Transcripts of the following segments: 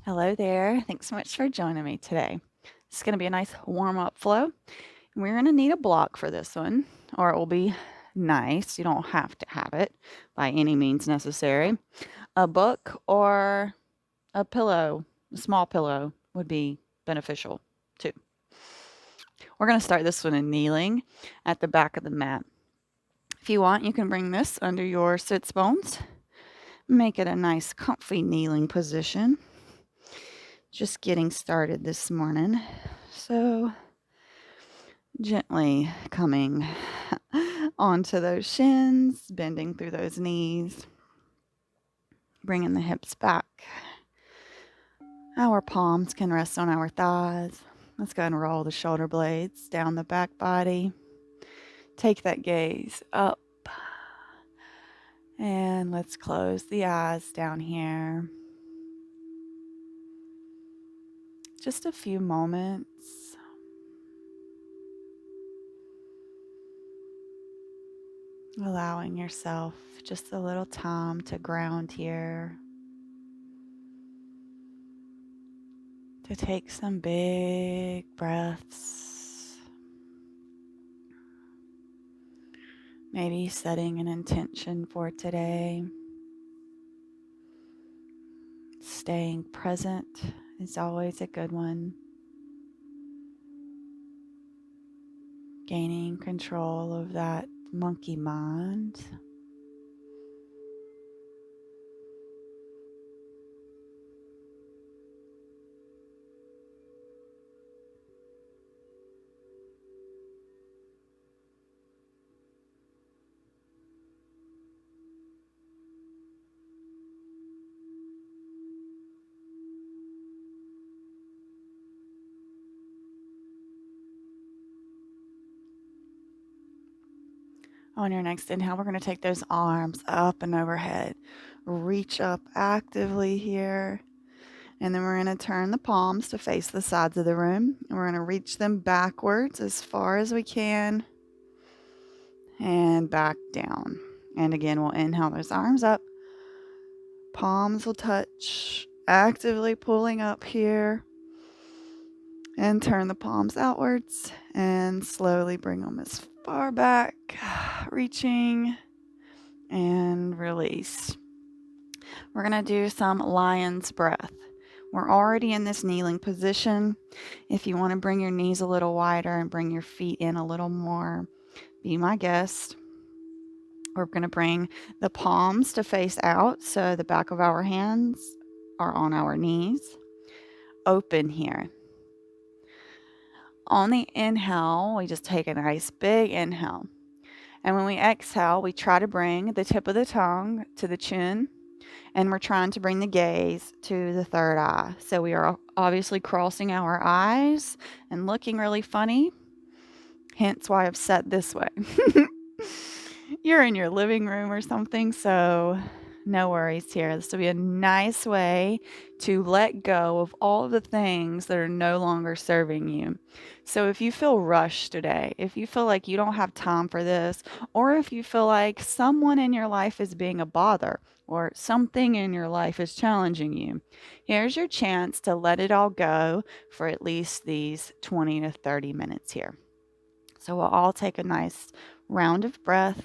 Hello there. Thanks so much for joining me today. It's going to be a nice warm up flow. We're going to need a block for this one, or it will be nice. You don't have to have it by any means necessary. A book or a pillow, a small pillow, would be beneficial too. We're going to start this one in kneeling at the back of the mat. If you want, you can bring this under your sits bones. Make it a nice, comfy kneeling position. Just getting started this morning. So gently coming onto those shins, bending through those knees, bringing the hips back. Our palms can rest on our thighs. Let's go ahead and roll the shoulder blades down the back body. Take that gaze up. And let's close the eyes down here. Just a few moments. Allowing yourself just a little time to ground here. To take some big breaths. Maybe setting an intention for today. Staying present is always a good one. Gaining control of that monkey mind. On your next inhale, we're going to take those arms up and overhead. Reach up actively here. And then we're going to turn the palms to face the sides of the room. And we're going to reach them backwards as far as we can. And back down. And again, we'll inhale those arms up. Palms will touch. Actively pulling up here. And turn the palms outwards. And slowly bring them as far back. Reaching. And release. We're going to do some lion's breath. We're already in this kneeling position. If you want to bring your knees a little wider and bring your feet in a little more, be my guest. We're going to bring the palms to face out, so the back of our hands are on our knees. Open here. On the inhale, we just take a nice big inhale. And when we exhale, we try to bring the tip of the tongue to the chin. And we're trying to bring the gaze to the third eye. So we are obviously crossing our eyes and looking really funny. Hence why I've set this way. You're in your living room or something, so no worries here. This will be a nice way to let go of all of the things that are no longer serving you. So if you feel rushed today, if you feel like you don't have time for this, or if you feel like someone in your life is being a bother, or something in your life is challenging you, here's your chance to let it all go for at least these 20 to 30 minutes here. So we'll all take a nice round of breath.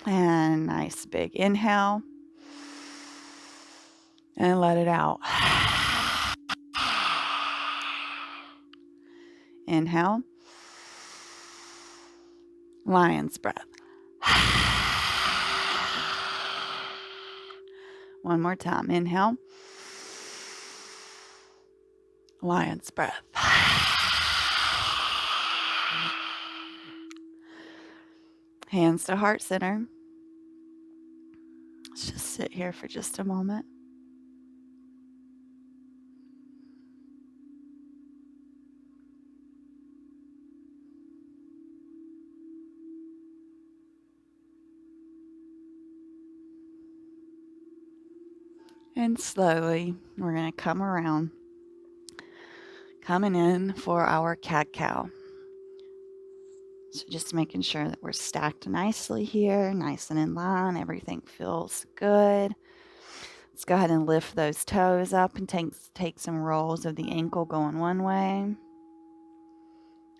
And nice big inhale. And let it out. Inhale. Lion's breath. One more time. Inhale. Lion's breath. Hands to heart center. Let's just sit here for just a moment. And slowly, we're going to come around, coming in for our cat-cow. So just making sure that we're stacked nicely here, nice and in line. Everything feels good. Let's go ahead and lift those toes up and take some rolls of the ankle going one way.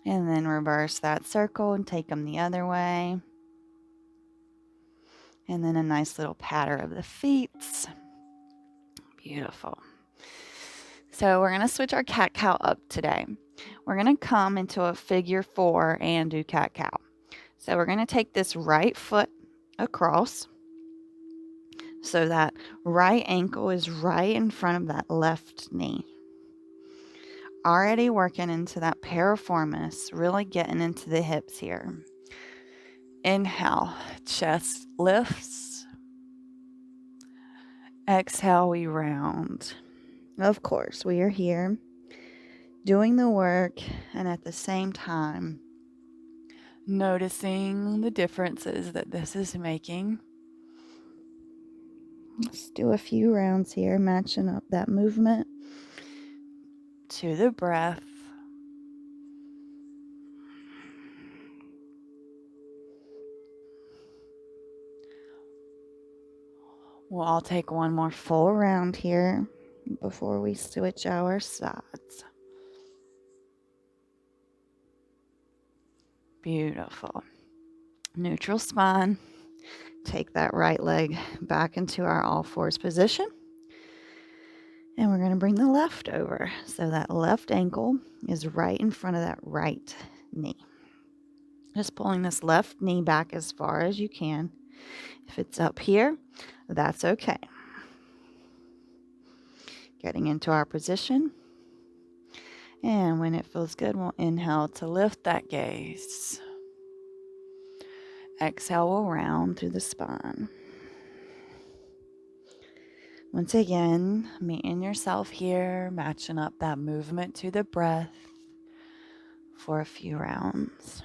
And then reverse that circle and take them the other way. And then a nice little patter of the feet. Beautiful. So we're going to switch our cat-cow up today. We're going to come into a figure 4 and do cat-cow. So we're going to take this right foot across so that right ankle is right in front of that left knee. Already working into that piriformis, really getting into the hips here. Inhale, chest lifts. Exhale, we round. Of course, we are here doing the work and at the same time noticing the differences that this is making. Let's do a few rounds here, matching up that movement to the breath. We'll all take one more full round here before we switch our sides. Beautiful. Neutral spine. Take that right leg back into our all fours position. And we're going to bring the left over. So that left ankle is right in front of that right knee. Just pulling this left knee back as far as you can. If it's up here, that's okay. Getting into our position. And when it feels good, we'll inhale to lift that gaze. Exhale, we'll round through the spine. Once again, meeting yourself here, matching up that movement to the breath for a few rounds.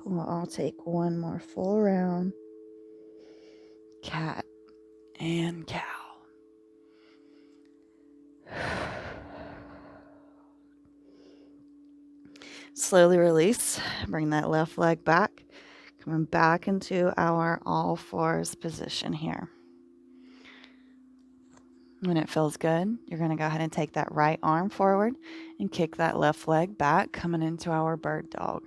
We'll all take one more full round. Cat and cow. Slowly release. Bring that left leg back. Coming back into our all fours position here. When it feels good, you're going to go ahead and take that right arm forward and kick that left leg back, coming into our bird dog.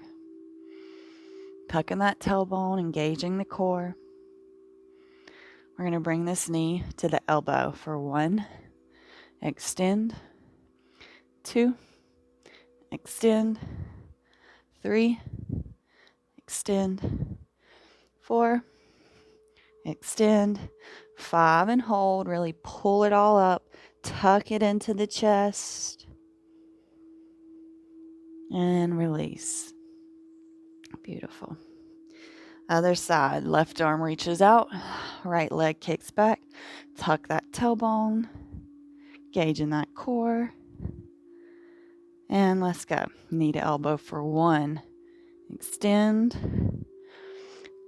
Tucking that tailbone, engaging the core. We're going to bring this knee to the elbow for 1, extend, 2, extend, 3, extend, 4, extend, 5, and hold. Really pull it all up. Tuck it into the chest. And release. Beautiful. Other side. Left arm reaches out. Right leg kicks back. Tuck that tailbone. Engaging that core. And let's go. Knee to elbow for 1. Extend.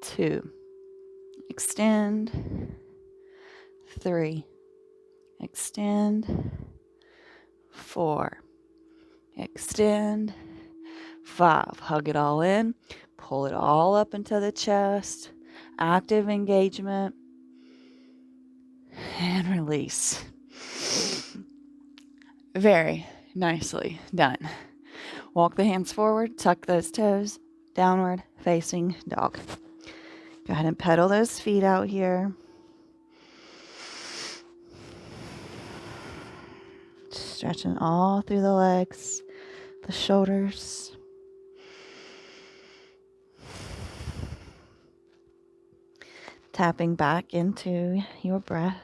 2. Extend. 3. Extend. 4. Extend. 5. Hug it all in. Pull it all up into the chest. Active engagement. And release. Very nicely done. Walk the hands forward. Tuck those toes. Downward facing dog. Go ahead and pedal those feet out here. Stretching all through the legs, the shoulders. Tapping back into your breath.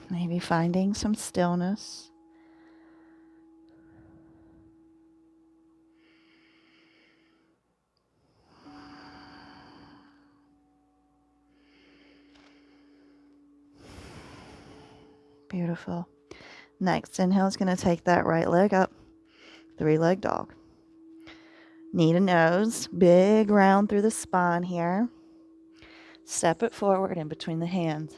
Maybe finding some stillness. Beautiful. Next inhale is going to take that right leg up, 3-leg dog. Knee to nose, big round through the spine here. Step it forward in between the hands.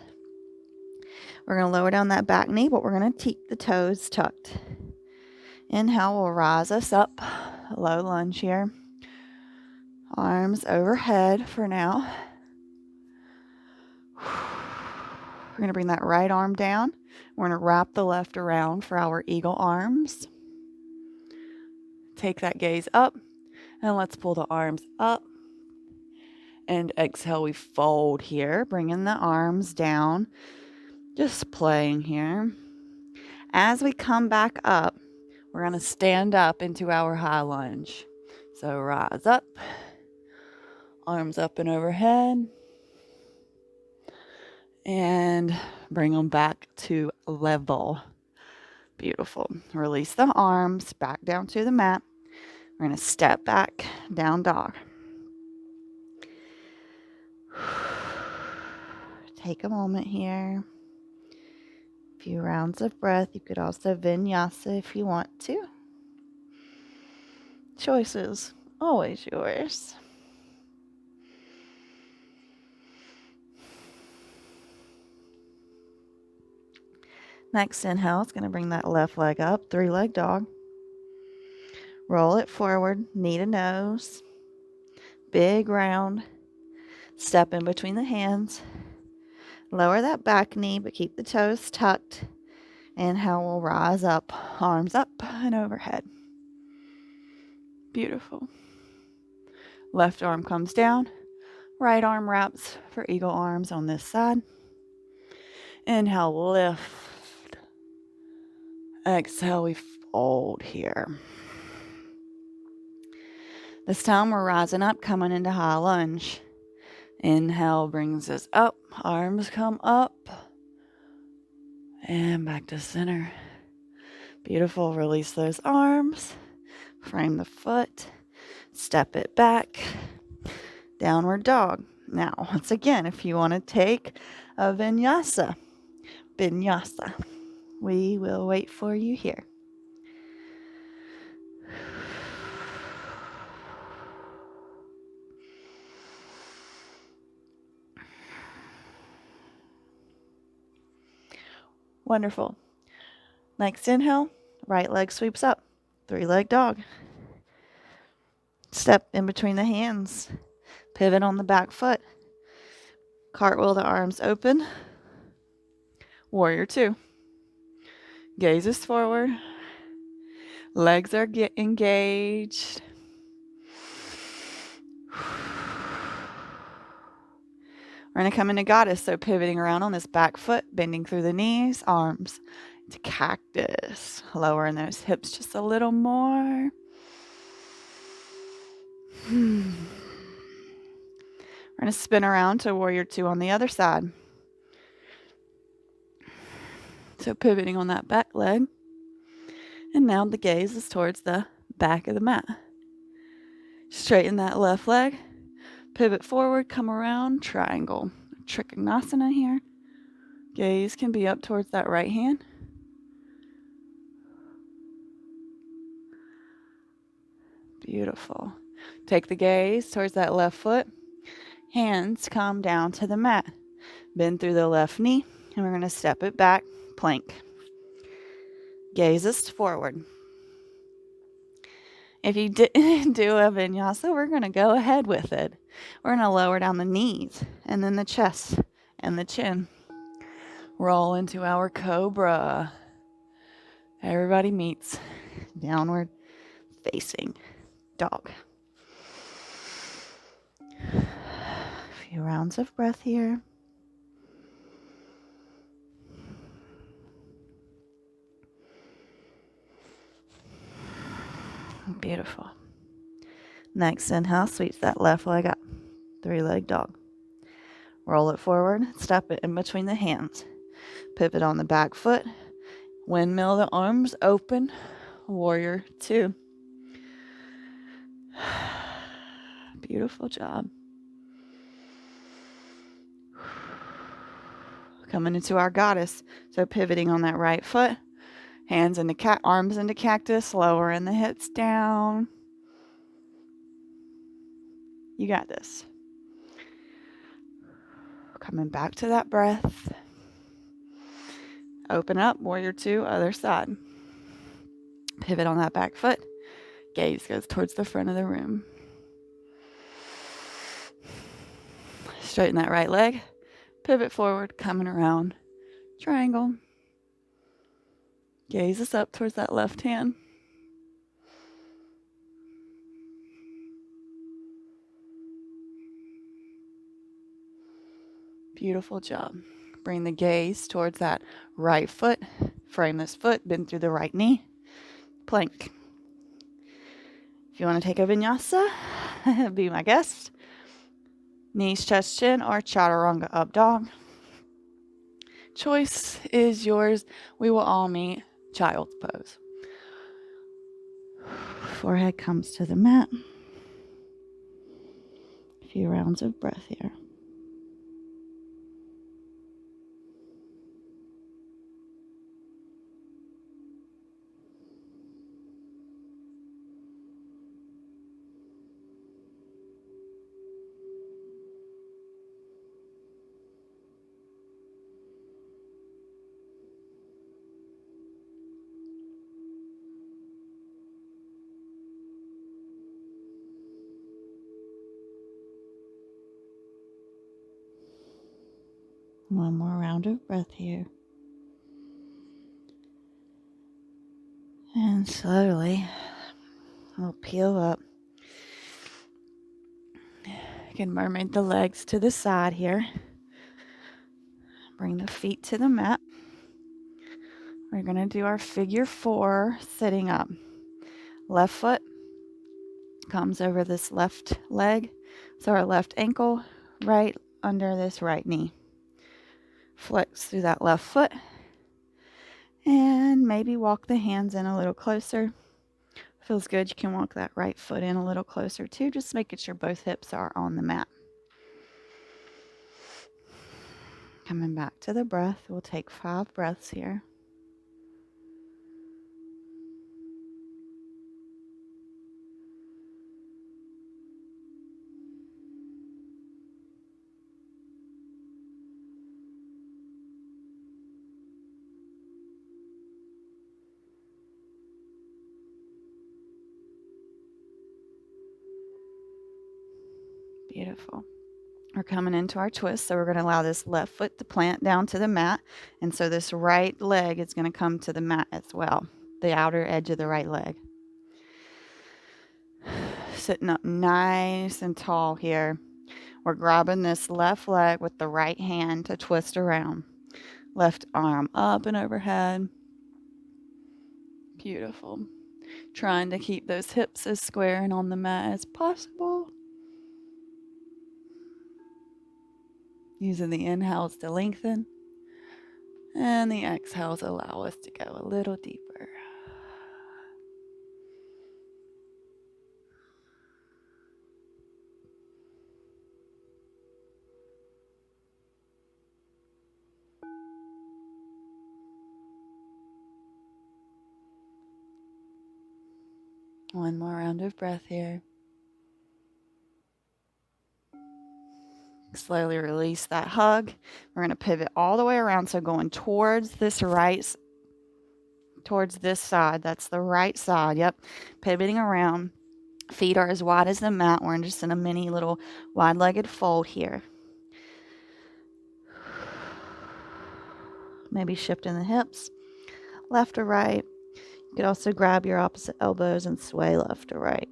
We're going to lower down that back knee, but we're going to keep the toes tucked. Inhale will rise us up, low lunge here. Arms overhead for now. We're going to bring that right arm down. We're going to wrap the left around for our eagle arms. Take that gaze up, and let's pull the arms up. And exhale, we fold here, bringing the arms down. Just playing here. As we come back up, we're going to stand up into our high lunge. So rise up, arms up and overhead, and bring them back to level. Beautiful. Release the arms back down to the mat. We're going to step back, down dog. Take a moment here. A few rounds of breath. You could also vinyasa if you want to. Choices, always yours. Next inhale is going to bring that left leg up, 3-leg dog. Roll it forward, knee to nose. Big round. Step in between the hands. Lower that back knee, but keep the toes tucked. Inhale will rise up, arms up and overhead. Beautiful. Left arm comes down. Right arm wraps for eagle arms on this side. Inhale, lift. Exhale, we fold here. This time we're rising up, coming into high lunge. Inhale brings us up, arms come up, and back to center. Beautiful, release those arms, frame the foot, step it back, downward dog. Now, once again, if you want to take a vinyasa, we will wait for you here. Wonderful. Next inhale, right leg sweeps up, 3-leg dog. Step in between the hands, pivot on the back foot, cartwheel the arms open, warrior 2. Gazes forward, legs are engaged. We're going to come into goddess, so pivoting around on this back foot, bending through the knees, arms to cactus, lowering those hips just a little more. We're going to spin around to warrior 2 on the other side. So pivoting on that back leg. And now the gaze is towards the back of the mat. Straighten that left leg. Pivot forward, come around, triangle. Trikonasana here. Gaze can be up towards that right hand. Beautiful. Take the gaze towards that left foot. Hands come down to the mat. Bend through the left knee, and we're going to step it back, plank. Gazes forward. If you didn't do a vinyasa, we're going to go ahead with it. We're going to lower down the knees, and then the chest and the chin. Roll into our cobra. Everybody meets downward facing dog. A few rounds of breath here. Beautiful. Next inhale, sweeps that left leg up. 3-leg dog. Roll it forward, step it in between the hands. Pivot on the back foot. Windmill the arms open. Warrior 2. Beautiful job. Coming into our goddess. So pivoting on that right foot. Hands into arms into cactus, lowering the hips down. You got this. Coming back to that breath. Open up, warrior two, other side. Pivot on that back foot. Gaze goes towards the front of the room. Straighten that right leg. Pivot forward, coming around. Triangle. Gaze us up towards that left hand. Beautiful job. Bring the gaze towards that right foot. Frame this foot, bend through the right knee. Plank. If you want to take a vinyasa, be my guest. Knees, chest, chin, or chaturanga up dog. Choice is yours. We will all meet child's pose. Forehead comes to the mat. A few rounds of breath here. One more round of breath here. And slowly, we'll peel up. You can mermaid the legs to the side here. Bring the feet to the mat. We're going to do our figure four sitting up. Left foot comes over this left leg. So our left ankle right under this right knee. Flex through that left foot. And maybe walk the hands in a little closer. Feels good. You can walk that right foot in a little closer too. Just making sure both hips are on the mat. Coming back to the breath. We'll take 5 breaths here. Beautiful. We're coming into our twist, so we're going to allow this left foot to plant down to the mat, and so this right leg is going to come to the mat as well, the outer edge of the right leg. Sitting up nice and tall here. We're grabbing this left leg with the right hand to twist around. Left arm up and overhead. Beautiful. Trying to keep those hips as square and on the mat as possible. Using the inhales to lengthen. And the exhales allow us to go a little deeper. One more round of breath here. Slowly release that hug. We're going to pivot all the way around. So going towards this side. That's the right side. Yep. Pivoting around. Feet are as wide as the mat. We're just in a mini little wide-legged fold here. Maybe shifting the hips left or right. You could also grab your opposite elbows and sway left or right.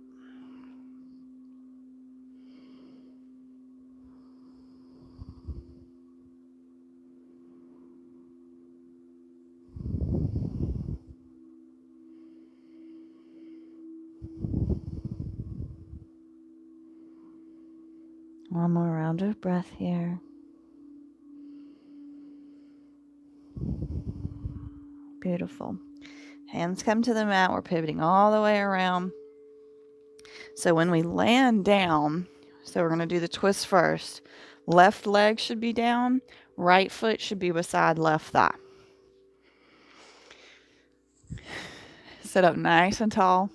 One more round of breath here. Beautiful. Hands come to the mat. We're pivoting all the way around. So when we land down, so we're going to do the twist first. Left leg should be down. Right foot should be beside left thigh. Sit up nice and tall.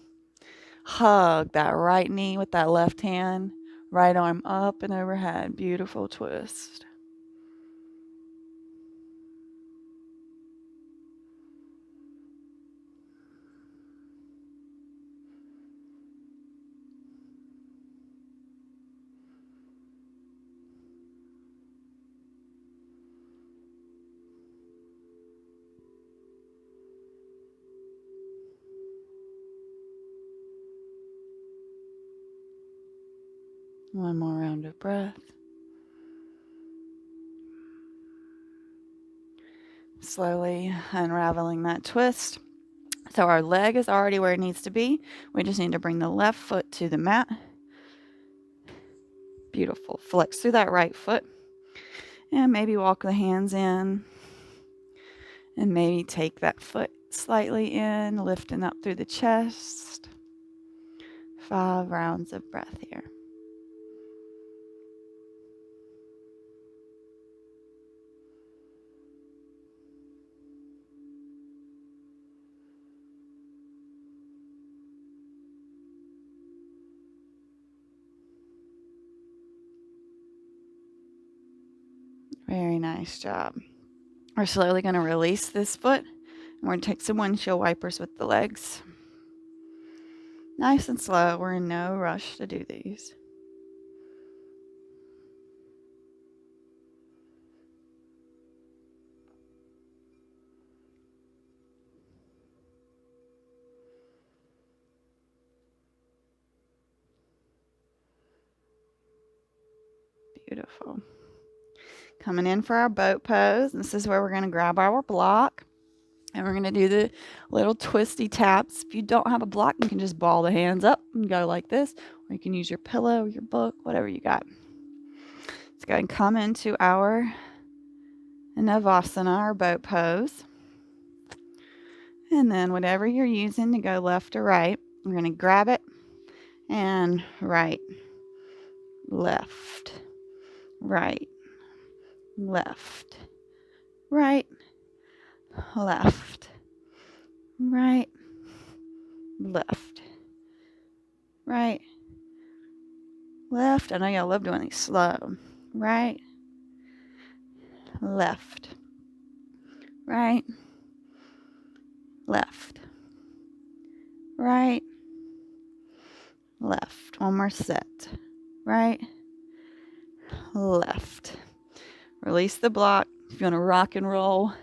Hug that right knee with that left hand. Right arm up and overhead. Beautiful twist. One more round of breath. Slowly unraveling that twist. So our leg is already where it needs to be. We just need to bring the left foot to the mat. Beautiful. Flex through that right foot. And maybe walk the hands in. And maybe take that foot slightly in, lifting up through the chest. 5 rounds of breath here. Very nice job. We're slowly going to release this foot. And we're going to take some windshield wipers with the legs. Nice and slow. We're in no rush to do these. Beautiful. Coming in for our boat pose. This is where we're going to grab our block. And we're going to do the little twisty taps. If you don't have a block, you can just ball the hands up and go like this. Or you can use your pillow, your book, whatever you got. Let's go ahead and come into our Navasana, our boat pose. And then whatever you're using to go left or right, we're going to grab it and right, left, right, left, right, left, right, left, right, left. I know y'all love doing these slow. Right, left, right, left, right, left. One more set. Right, left. Release the block. If you want to rock and roll,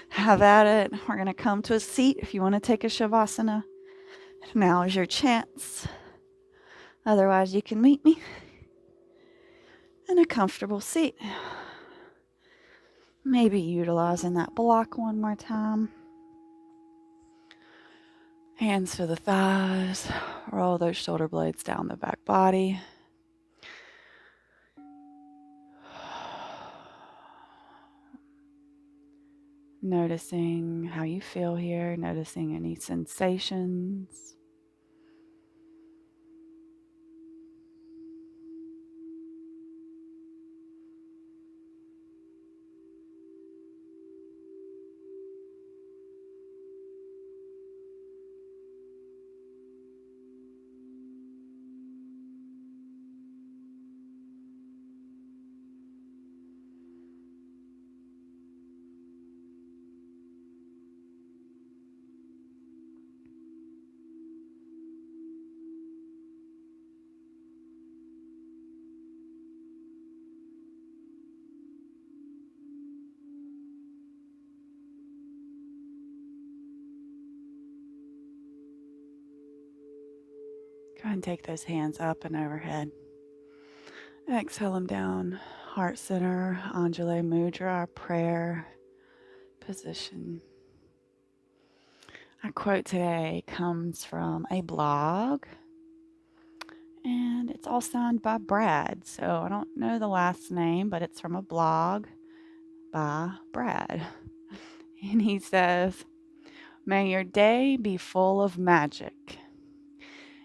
have at it. We're going to come to a seat if you want to take a Shavasana. Now is your chance. Otherwise, you can meet me in a comfortable seat. Maybe utilizing that block one more time. Hands to the thighs. Roll those shoulder blades down the back body. Noticing how you feel here, noticing any sensations. Go ahead and take those hands up and overhead. Exhale them down. Heart center, Anjali Mudra, our prayer position. Our quote today comes from a blog, and it's all signed by Brad. So I don't know the last name, but it's from a blog by Brad. And he says, "May your day be full of magic,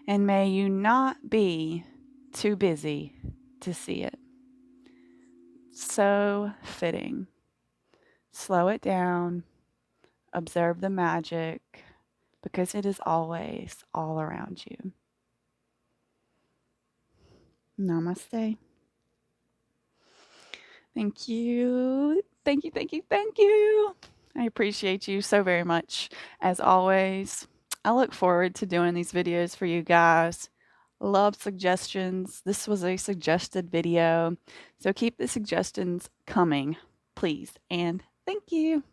and may you not be too busy to see it." So fitting. Slow it down. Observe the magic. because it is always all around you. Namaste. Thank you. Thank you, thank you, thank you. I appreciate you so very much, as always. I look forward to doing these videos for you guys. Love suggestions. This was a suggested video, so keep the suggestions coming, please. And thank you.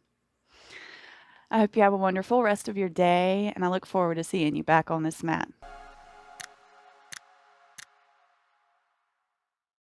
I hope you have a wonderful rest of your day, and I look forward to seeing you back on this mat.